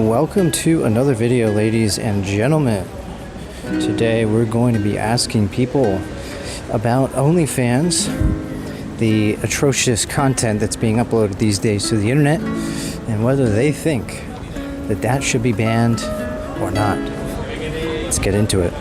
Welcome to another video, ladies and gentlemen. Today we're going to be asking people about OnlyFans, the atrocious content that's being uploaded these days to the internet, and whether they think that that should be banned or not. Let's get into it.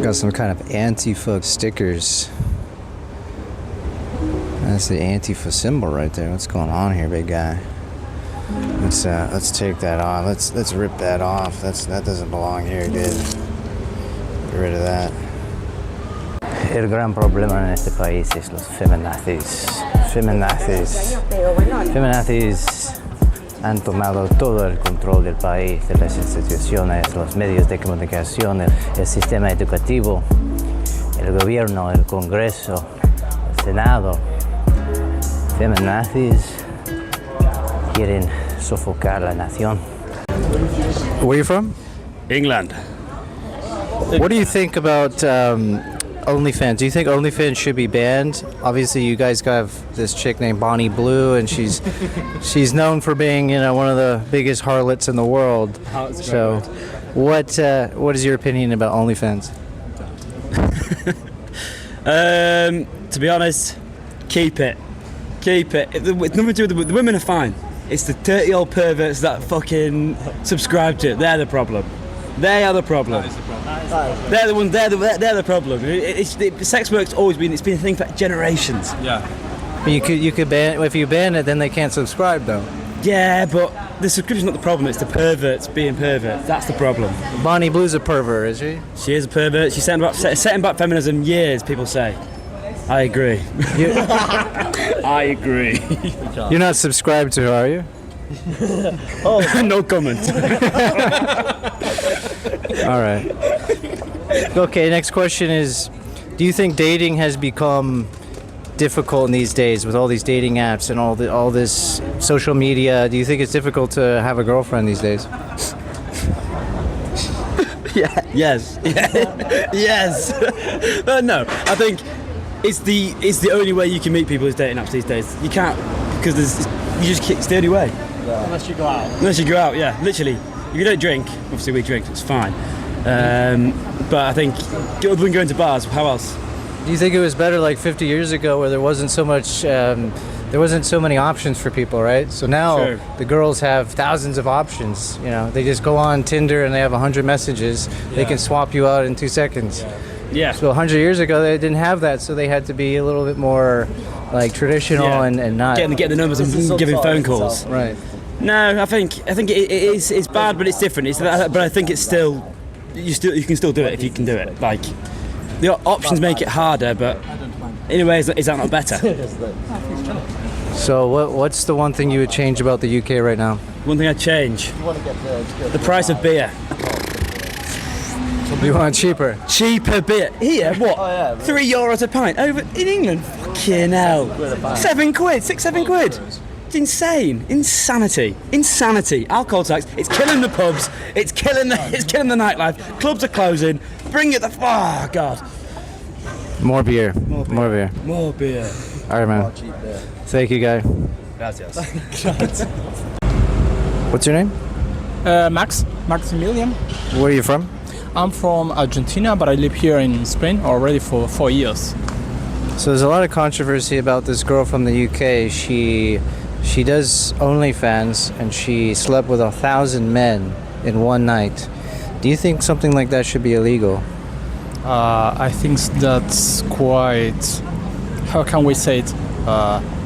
Got some kind of Antifa stickers. That's the Antifa symbol right there. What's going on here, big guy? Let's take that off. Let's rip that off. That doesn't belong here, dude. Get rid of that. El gran problema en este país es los feminazis. Feminazis han tomado todo el control del país, de las instituciones, los medios de comunicación, el sistema educativo, el gobierno, el Congreso, el Senado. Feminazis quieren sofocar la nación. Where are you from? England. What do you think about OnlyFans? Do you think OnlyFans should be banned? Obviously, you guys have this chick named Bonnie Blue, and she's known for being, one of the biggest harlots in the world. So, what is your opinion about OnlyFans? To be honest, keep it. It's nothing to do with the women are fine. It's the dirty old perverts that fucking subscribe to it. They're the problem. They are the problem. They're the ones. They're the problem. Sex work's always been. It's been a thing for generations. Yeah. But you could ban. If you ban it, then they can't subscribe, though. Yeah, but the subscription's not the problem. It's the perverts being perverts. That's the problem. Bonnie Blue's a pervert, is she? She is a pervert. She's setting back feminism years. People say. I agree. I agree. You're not subscribed to her, are you? Oh, no comment. All right. Okay, next question is, do you think dating has become difficult in these days with all these dating apps and all this social media? Do you think it's difficult to have a girlfriend these days? Yeah. Yes. Yes. No, I think it's the only way you can meet people is dating apps these days. You can't, because it's the only way. Yeah. Unless you go out. Unless you go out, yeah, literally. If you don't drink, obviously we drink, it's fine. But I think, other than going to bars, how else? Do you think it was better like 50 years ago where there wasn't so many options for people, right? So now Sure. The girls have thousands of options. They just go on Tinder and they have 100 messages. Yeah. They can swap you out in 2 seconds. Yeah. So 100 years ago they didn't have that, so they had to be a little bit more like traditional and not getting the numbers and giving phone calls. Right. No, I think it's bad, but it's different. But I think it's still you can still do it if you can do it. Like the options make it harder, but anyway, is that not better? So what's the one thing you would change about the UK right now? One thing I'd change: the price of beer. You want cheaper? Cheaper beer. Here, what? €3 a pint. Over in England, fucking hell. 7 quid, 6, 7 quid. It's insane. Insanity. Alcohol tax. It's killing the pubs. It's killing the nightlife. Clubs are closing. Bring it the. Oh God. More beer. More beer. All right, man. Thank you, guy. Gracias. What's your name? Maximilian. Where are you from? I'm from Argentina, but I live here in Spain already for 4 years. So there's a lot of controversy about this girl from the UK. She does OnlyFans and she slept with 1,000 men in one night. Do you think something like that should be illegal? I think that's quite, how can we say it,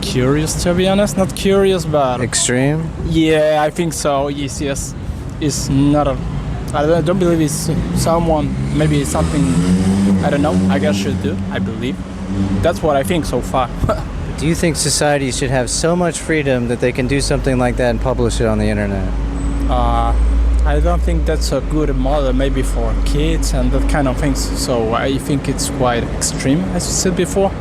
curious, to be honest. Not curious, but Extreme? yeah, I think so. Yes. It's not a, I don't believe it's someone, maybe it's something, I don't know, I guess should do, I believe. That's what I think so far. Do you think society should have so much freedom that they can do something like that and publish it on the internet? I don't think that's a good model, maybe for kids and that kind of things. So I think it's quite extreme, as you said before.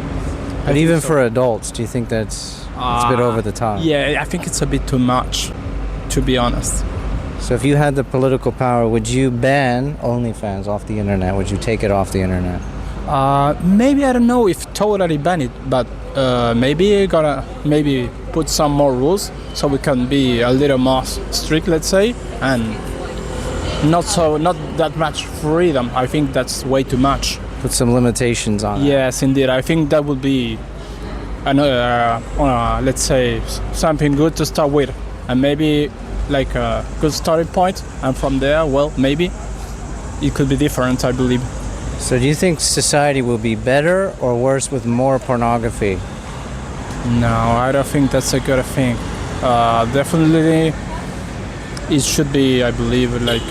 But even for adults, do you think it's a bit over the top? Yeah, I think it's a bit too much, to be honest. So if you had the political power, would you ban OnlyFans off the internet? Would you take it off the internet? Maybe, I don't know if totally ban it, but maybe maybe put some more rules so we can be a little more strict, let's say, and not that much freedom. I think that's way too much. Put some limitations on it. Yes, indeed. I think that would be let's say something good to start with, and maybe like a good starting point, and from there, well, maybe it could be different, I believe. So do you think society will be better or worse with more pornography? No, I don't think that's a good thing. Definitely, it should be, I believe, like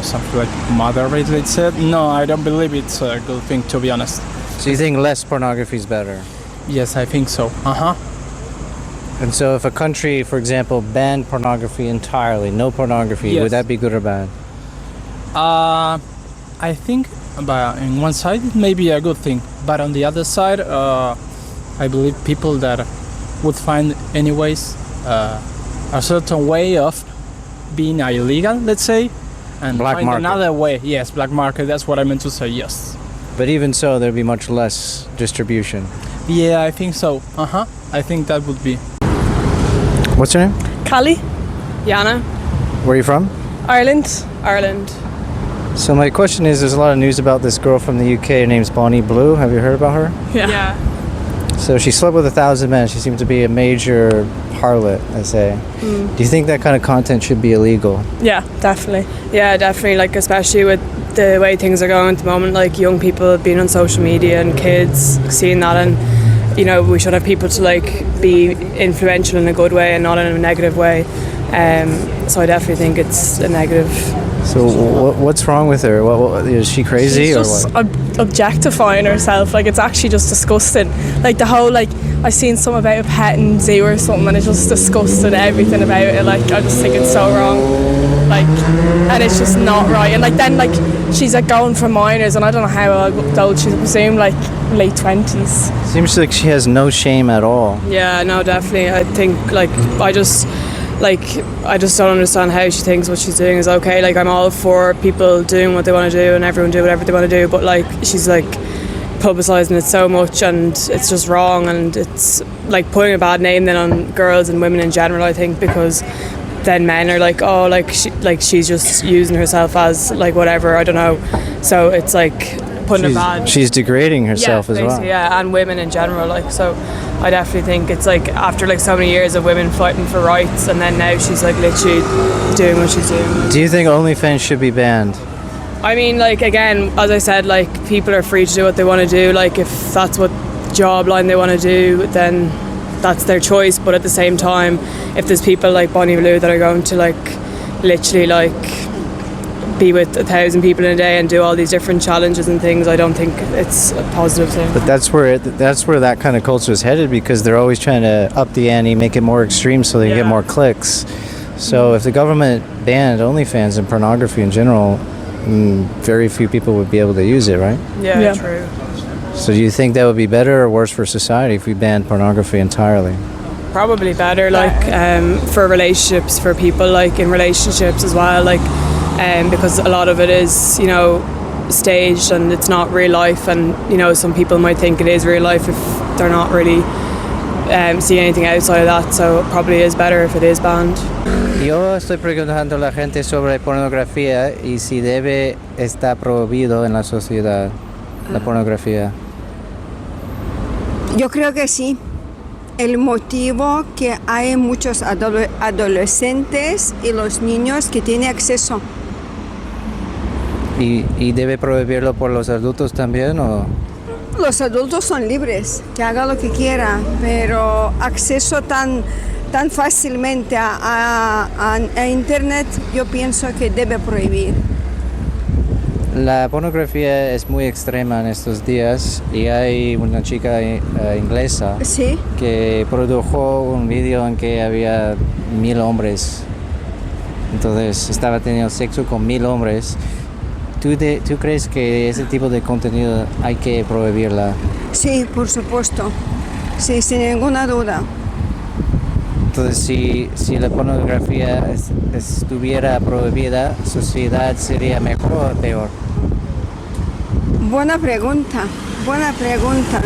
something like moderate, let's say. No, I don't believe it's a good thing, to be honest. So you think less pornography is better? Yes, I think so. And so if a country, for example, banned pornography entirely, no pornography, Yes. would that be good or bad? I think, but in one side it may be a good thing, but on the other side, I believe people that would find anyways a certain way of being illegal, let's say, and Black find market. another way. Yes, black market. That's what I meant to say. Yes. But even so, there'd be much less distribution. Yeah, I think so. I think that would be. What's your name? Callie, Yana, Where are you from? Ireland. So my question is, there's a lot of news about this girl from the UK. Her name's Bonnie Blue. Have you heard about her? Yeah. So she slept with 1,000 men. She seemed to be a major harlot, I say. Do you think that kind of content should be illegal? Yeah, definitely. Yeah, definitely. Like, especially with the way things are going at the moment, like young people being on social media and kids seeing that, and you know, we should have people to like be influential in a good way and not in a negative way. So I definitely think it's a negative. So what's wrong with her? What is she crazy She's or just what? objectifying herself. Like, it's actually just disgusting. Like, the whole, like, I seen something about a petting zoo or something, and it's just disgusting, everything about it. Like, I just think it's so wrong. Like, and it's just not right. And like, then like, she's like going for minors, and I don't know how old she's, I presume like late 20s. Seems like she has no shame at all. Yeah, no, definitely. I think like, I just don't understand how she thinks what she's doing is okay. Like, I'm all for people doing what they want to do and everyone do whatever they want to do, but like, she's like publicising it so much, and it's just wrong, and it's like putting a bad name then on girls and women in general, I think, because then men are like, oh, she's just using herself as like whatever, I don't know. So it's like putting a bad. She's degrading herself as well. basically, yeah, and women in general. Like, so I definitely think it's like after like so many years of women fighting for rights, and then now she's like literally doing what she's doing. Do you think OnlyFans should be banned? I mean, like, again, as I said, like, people are free to do what they want to do. Like, if that's what job line they want to do, then that's their choice. But at the same time, if there's people like Bonnie Blue that are going to like literally like be with 1,000 people in a day and do all these different challenges and things, I don't think it's a positive thing. But that's where that kind of culture is headed, because they're always trying to up the ante, make it more extreme so they can get more clicks. So if the government banned OnlyFans and pornography in general, very few people would be able to use it, right? Yeah, true. So do you think that would be better or worse for society if we banned pornography entirely? Probably better, for relationships, for people, in relationships as well, because a lot of it is, staged and it's not real life, and, some people might think it is real life if they're not really seeing anything outside of that, so it probably is better if it is banned. Yo estoy preguntando a la gente sobre pornografía y si debe estar prohibido en la sociedad la pornografía. Yo creo que sí. El motivo que hay muchos adolescentes y los niños que tienen acceso. ¿Y debe prohibirlo por los adultos también o...? Los adultos son libres, que haga lo que quiera, pero acceso tan fácilmente a internet, yo pienso que debe prohibir. La pornografía es muy extrema en estos días y hay una chica inglesa Sí. que produjo un video en que había 1000 hombres. Entonces estaba teniendo sexo con 1000 hombres. ¿Tú crees que ese tipo de contenido hay que prohibirla? Sí, por supuesto. Sí, sin ninguna duda. Entonces, si la pornografía estuviera prohibida, ¿sociedad sería mejor o peor? Buena pregunta,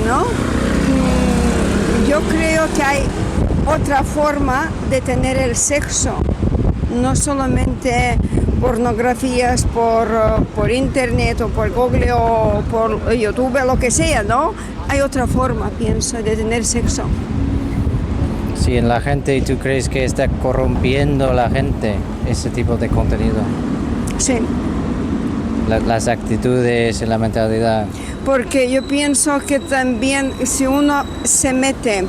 ¿no? Yo creo que hay otra forma de tener el sexo, no solamente pornografías por internet o por Google o por YouTube, lo que sea, ¿no? Hay otra forma, pienso, de tener sexo. Sí, en la gente, ¿y tú crees que está corrompiendo la gente ese tipo de contenido? Sí. Las actitudes y la mentalidad. Porque yo pienso que también si uno se mete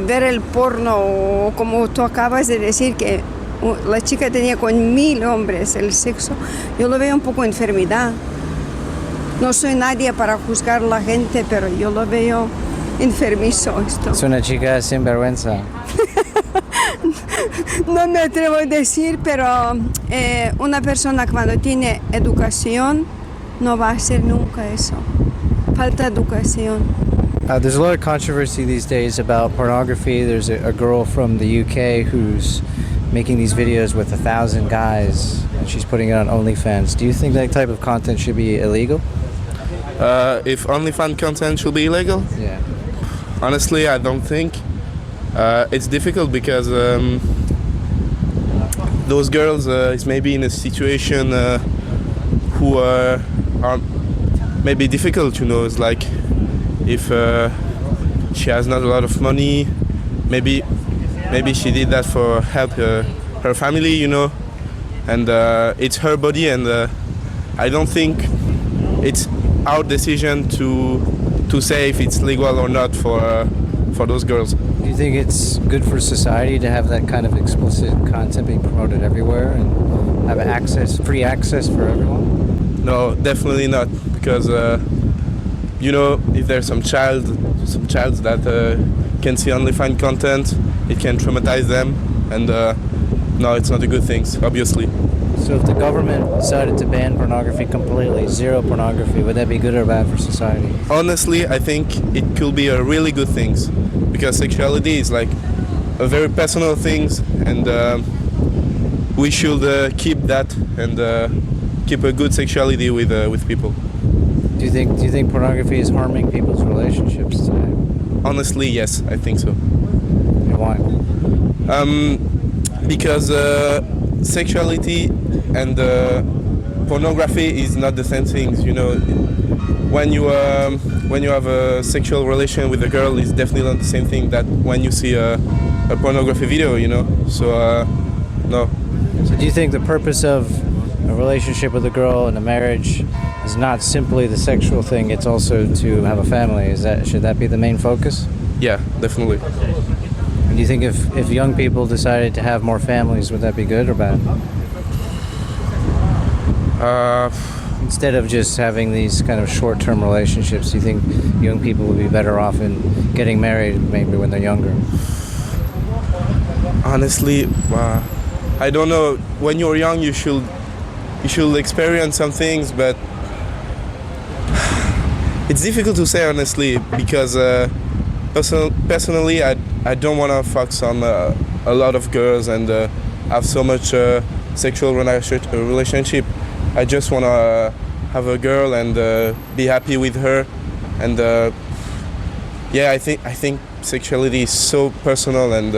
ver el porno, o como tú acabas de decir que la chica tenía con 1000 hombres el sexo, yo lo veo un poco enfermedad. No soy nadie para juzgar a la gente, pero yo lo veo enfermizo esto. Es una chica sin vergüenza. No me atrevo a decir, pero una persona cuando tiene educación no va a hacer nunca eso. Falta educación. There's a lot of controversy these days about pornography. There's a girl from the UK who's making these videos with 1,000 guys, and she's putting it on OnlyFans. Do you think that type of content should be illegal? If OnlyFans content should be illegal? Yeah. Honestly, I don't think. It's difficult because those girls is maybe in a situation who are maybe difficult, It's like if she has not a lot of money, maybe she did that for help her family, and it's her body, and I don't think it's our decision to say if it's legal or not for those girls. Do you think it's good for society to have that kind of explicit content being promoted everywhere and have free access for everyone? No, definitely not, because if there's some child that can see OnlyFans content, it can traumatize them, and no, it's not a good thing, obviously. So if the government decided to ban pornography completely, zero pornography, would that be good or bad for society? Honestly, I think it could be a really good thing, because sexuality is like a very personal thing, and we should keep that and keep a good sexuality with people. Do you think pornography is harming people's relationships today? Honestly, yes, I think so. And why? Because sexuality and pornography is not the same things. When you have a sexual relation with a girl, it's definitely not the same thing that when you see a pornography video. So no. So do you think the purpose of a relationship with a girl and a marriage is not simply the sexual thing, it's also to have a family? Should that be the main focus? Yeah, definitely. And do you think if young people decided to have more families, would that be good or bad? Instead of just having these kind of short-term relationships, do you think young people would be better off in getting married maybe when they're younger? Honestly, I don't know. When you're young, you should you should experience some things, but it's difficult to say honestly because personally I don't want to focus on a lot of girls and have so much sexual relationship. I just want to have a girl and be happy with her, and yeah, I think sexuality is so personal, and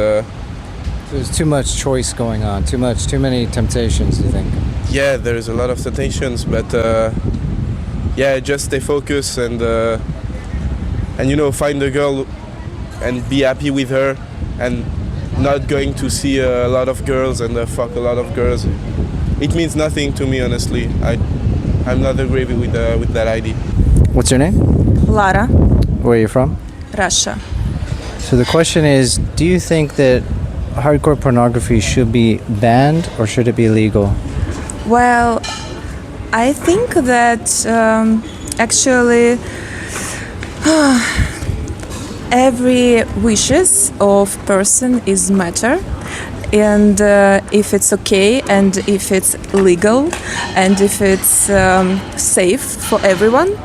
There's too much choice going on, too many temptations, do you think? yeah, there is a lot of temptations, but yeah, just stay focused and find a girl and be happy with her, and not going to see a lot of girls and fuck a lot of girls. It means nothing to me, honestly. I'm not agree with that idea. What's your name? Lara, Where are you from? Russia. So the question is, do you think that hardcore pornography should be banned or should it be legal? Well, I think that actually every wishes of person is matter, and if it's okay and if it's legal and if it's safe for everyone,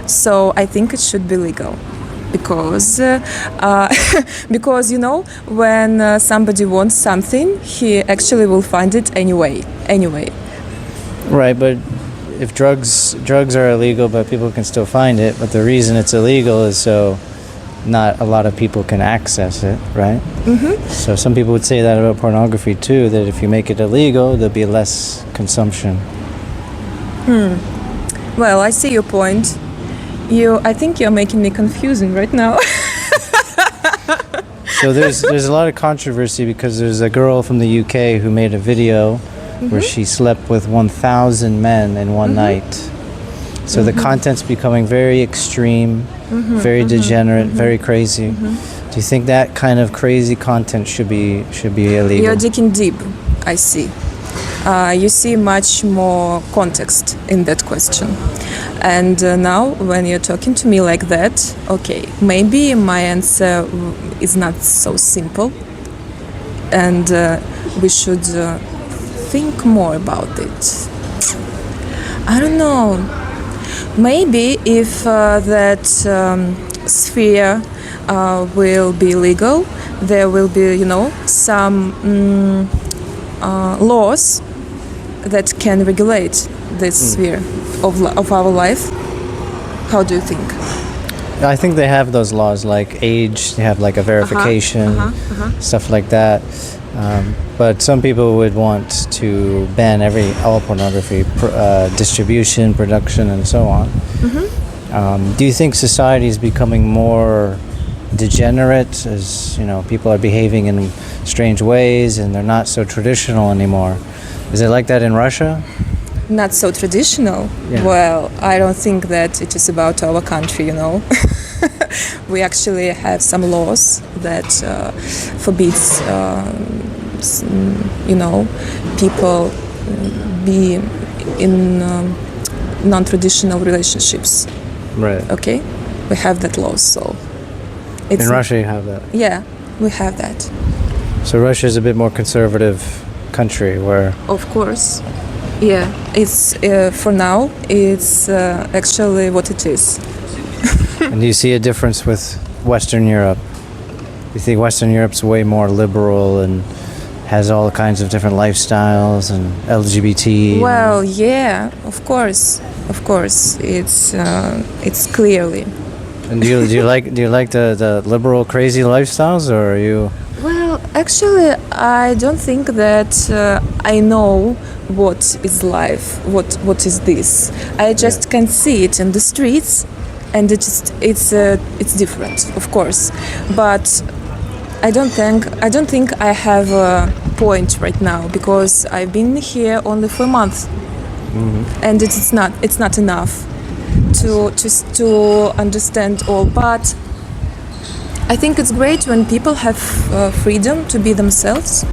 so I think it should be legal. Because because when somebody wants something, he actually will find it anyway. Right, but if drugs are illegal, but people can still find it, but the reason it's illegal is so not a lot of people can access it, right? Mm-hmm. So some people would say that about pornography too, that if you make it illegal, there'll be less consumption. Well, I see your point. I think you're making me confusing right now. So there's a lot of controversy because there's a girl from the UK who made a video where she slept with 1,000 men in one night. So the content's becoming very extreme, very degenerate, very crazy. Do you think that kind of crazy content should be illegal? You're digging deep, I see. You see much more context in that question. And now when you're talking to me like that, okay, maybe my answer is not so simple, and we should think more about it. I don't know. Maybe if that sphere will be legal, there will be, some laws that can regulate this sphere of our life. How do you think? I think they have those laws, like age, they have like a verification, stuff like that. But some people would want to ban all pornography, distribution, production, and so on. Do you think society is becoming more degenerate, as people are behaving in strange ways and they're not so traditional anymore? Is it like that in Russia? Not so traditional. Yeah. Well, I don't think that it is about our country, We actually have some laws that forbids, people be in non-traditional relationships. Right. Okay, we have that law, so. In Russia, you have that. Yeah, we have that. So Russia is a bit more conservative country where. Of course. Yeah, it's for now. It's actually what it is. And do you see a difference with Western Europe? You think Western Europe's way more liberal and has all kinds of different lifestyles and LGBT? Well, yeah, of course, it's clearly. And do you like the liberal crazy lifestyles, or are you? Well, actually, I don't think that I know what is life, what is this. I just can see it in the streets, and it's different, of course. But I don't think I have a point right now, because I've been here only for a month, and it's not enough to understand all. But I think it's great when people have freedom to be themselves.